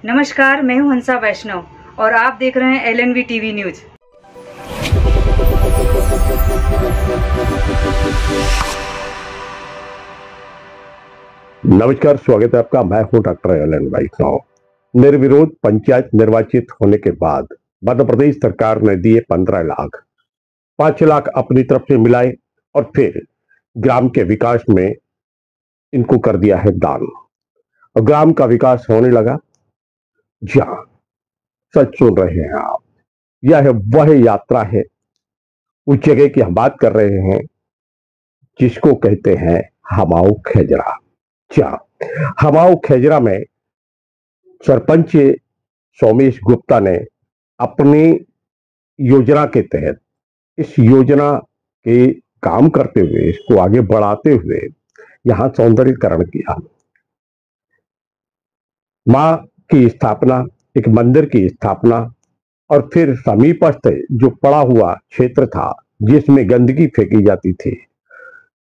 नमस्कार, मैं हूं हंसा वैष्णव और आप देख रहे हैं LNV टीवी न्यूज। नमस्कार, स्वागत है आपका। मैं हूं डॉक्टर LN वैष्णव। निर्विरोध पंचायत निर्वाचित होने के बाद मध्य प्रदेश सरकार ने दिए 15 लाख, 5 लाख अपनी तरफ से मिलाए और फिर ग्राम के विकास में इनको कर दिया है दान और ग्राम का विकास होने लगा। जहां सच सुन रहे हैं आप, यह वह यात्रा है, उस जगह की हम बात कर रहे हैं जिसको कहते हैं हमाऊ खेजरा। हमाऊ खेजरा में सरपंच सोमेश गुप्ता ने अपनी योजना के तहत इस योजना के काम करते हुए, इसको आगे बढ़ाते हुए यहां सौंदर्यीकरण किया। मां की स्थापना, एक मंदिर की स्थापना और फिर समीपस्थ जो पड़ा हुआ क्षेत्र था जिसमें गंदगी फेंकी जाती थी,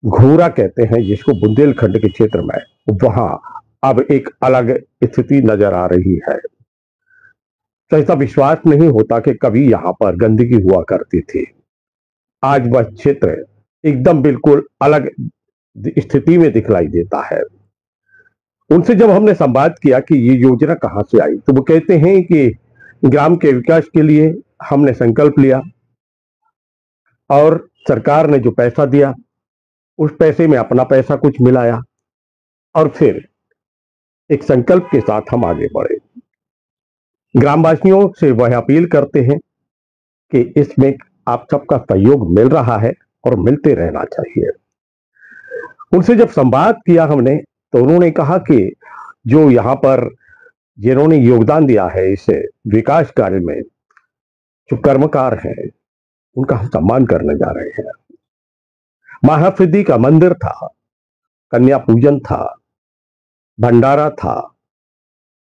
घूरा कहते हैं जिसको, बुंदेलखंड के क्षेत्र में, वहां अब एक अलग स्थिति नजर आ रही है। ऐसा विश्वास नहीं होता कि कभी यहां पर गंदगी हुआ करती थी। आज वह क्षेत्र एकदम बिल्कुल अलग स्थिति में दिखलाई देता है। उनसे जब हमने संवाद किया कि ये योजना कहां से आई, तो वो कहते हैं कि ग्राम के विकास के लिए हमने संकल्प लिया और सरकार ने जो पैसा दिया उस पैसे में अपना पैसा कुछ मिलाया और फिर एक संकल्प के साथ हम आगे बढ़े। ग्रामवासियों से वह अपील करते हैं कि इसमें आप सबका सहयोग मिल रहा है और मिलते रहना चाहिए। उनसे जब संवाद किया हमने तो उन्होंने कहा कि जो यहाँ पर जिन्होंने योगदान दिया है इस विकास कार्य में, जो कर्मकार हैं, उनका हम सम्मान करने जा रहे हैं। महासिद्धि का मंदिर था, कन्या पूजन था, भंडारा था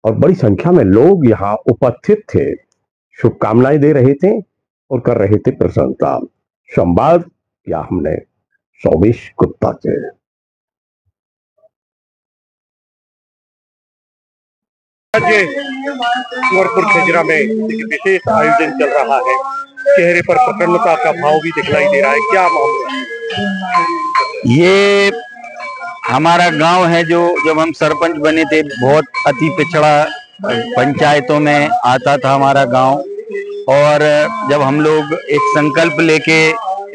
और बड़ी संख्या में लोग यहाँ उपस्थित थे, शुभकामनाएं दे रहे थे और कर रहे थे प्रसन्नता। संवाद किया हमने सोमेश गुप्ता से। कुंवरपुर खेजरा में एक विशेष आयोजन चल रहा है। चेहरे पर प्रसन्नता का भाव भी दिखलाई दे रहा है। क्या मामला है? ये हमारा गांव है जो जब हम सरपंच बने थे, बहुत अति पिछड़ा पंचायतों में आता था हमारा गांव। और जब हम लोग एक संकल्प लेके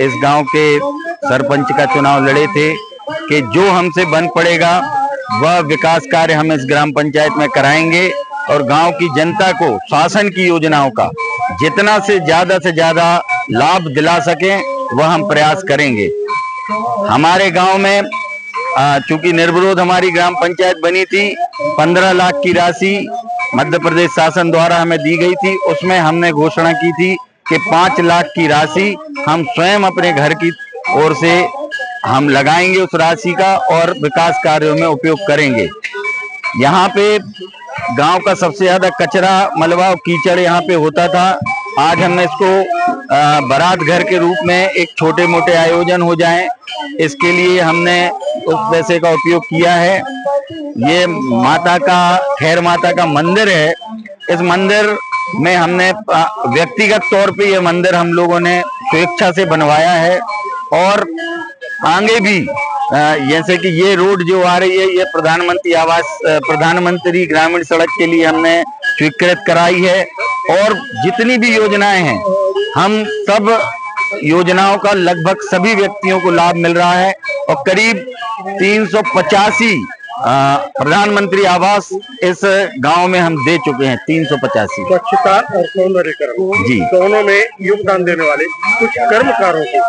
इस गांव के सरपंच का चुनाव लड़े थे कि जो हमसे बन पड़ेगा वह विकास कार्य हम इस ग्राम पंचायत में कराएंगे और गांव की जनता को शासन की योजनाओं का जितना से ज्यादा लाभ दिला सकें वह हम प्रयास करेंगे। हमारे गांव में चूंकि निर्विरोध हमारी ग्राम पंचायत बनी थी, 15 लाख की राशि मध्य प्रदेश शासन द्वारा हमें दी गई थी। उसमें हमने घोषणा की थी कि 5 लाख की राशि हम स्वयं अपने घर की ओर से हम लगाएंगे उस राशि का और विकास कार्यों में उपयोग करेंगे। यहाँ पे गांव का सबसे ज्यादा कचरा, मलबा और कीचड़ यहाँ पे होता था। आज हमने इसको बारात घर के रूप में एक छोटे मोटे आयोजन हो जाएं, इसके लिए हमने उस पैसे का उपयोग किया है। ये माता का, खैर माता का मंदिर है। इस मंदिर में हमने व्यक्तिगत तौर पे ये मंदिर हम लोगों ने स्वेच्छा से बनवाया है और आगे भी जैसे कि ये रोड जो आ रही है, ये प्रधानमंत्री ग्रामीण सड़क के लिए हमने स्वीकृत कराई है। और जितनी भी योजनाएं हैं, हम सब योजनाओं का लगभग सभी व्यक्तियों को लाभ मिल रहा है और करीब 385 प्रधानमंत्री आवास इस गांव में हम दे चुके हैं। 385। स्वच्छता और सौंदर्यीकरण जी दोनों में योगदान देने वाले कुछ कर्मकारों को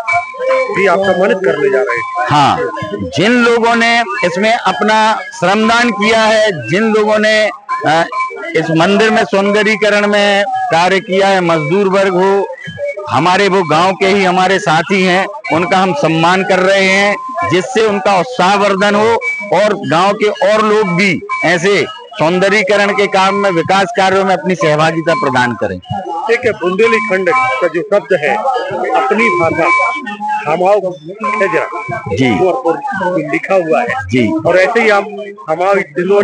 भी आप सम्मानित करने जा रहे हैं। हाँ, जिन लोगों ने इसमें अपना श्रमदान किया है, जिन लोगों ने इस मंदिर में सौंदर्यीकरण में कार्य किया है, मजदूर वर्ग हो, हमारे वो गांव के ही हमारे साथी हैं, उनका हम सम्मान कर रहे हैं जिससे उनका उत्साहवर्धन हो और गांव के और लोग भी ऐसे सौंदर्यीकरण के काम में, विकास कार्यों में अपनी सहभागिता प्रदान करें। ठीक है, बुंदेलखंड का जो शब्द है अपनी भाषा हमाओ खेजरा जी और लिखा हुआ है जी, और ऐसे ही हम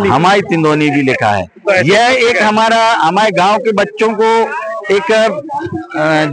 हमारी तिंदोनी भी लिखा है। यह एक हमारे गांव के बच्चों को एक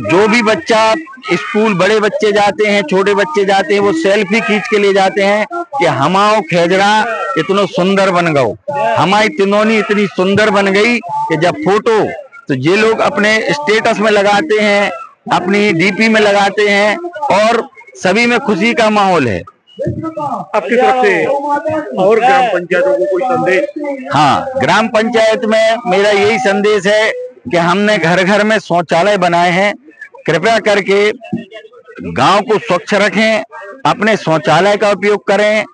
जो भी बच्चा स्कूल, बड़े बच्चे जाते हैं, छोटे बच्चे जाते हैं, वो सेल्फी खींच के ले जाते हैं कि हमाओ खेजरा इतना सुंदर बन गओ, हमारी तिंदोनी इतनी सुंदर बन गई कि जब फोटो तो ये लोग अपने स्टेटस में लगाते हैं, अपनी डीपी में लगाते हैं और सभी में खुशी का माहौल है। आपकी तरफ से और ग्राम पंचायतों को कोई संदेश? हाँ, ग्राम पंचायत में मेरा यही संदेश है कि हमने घर घर में शौचालय बनाए हैं, कृपया करके गांव को स्वच्छ रखें, अपने शौचालय का उपयोग करें,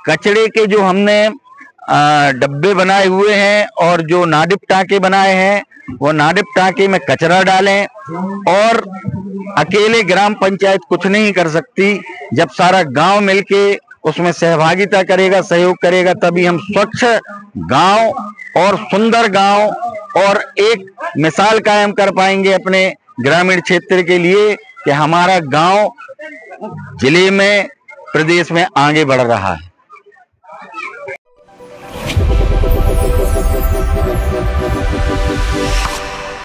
कचरे के जो हमने डब्बे बनाए हुए हैं और जो नाडिप टाँके बनाए हैं वो नाडिप टाँके में कचरा डालें। और अकेले ग्राम पंचायत कुछ नहीं कर सकती, जब सारा गांव मिलके उसमें सहभागिता करेगा, सहयोग करेगा, तभी हम स्वच्छ गांव और सुंदर गांव और एक मिसाल कायम कर पाएंगे अपने ग्रामीण क्षेत्र के लिए कि हमारा गांव जिले में, प्रदेश में आगे बढ़ रहा है।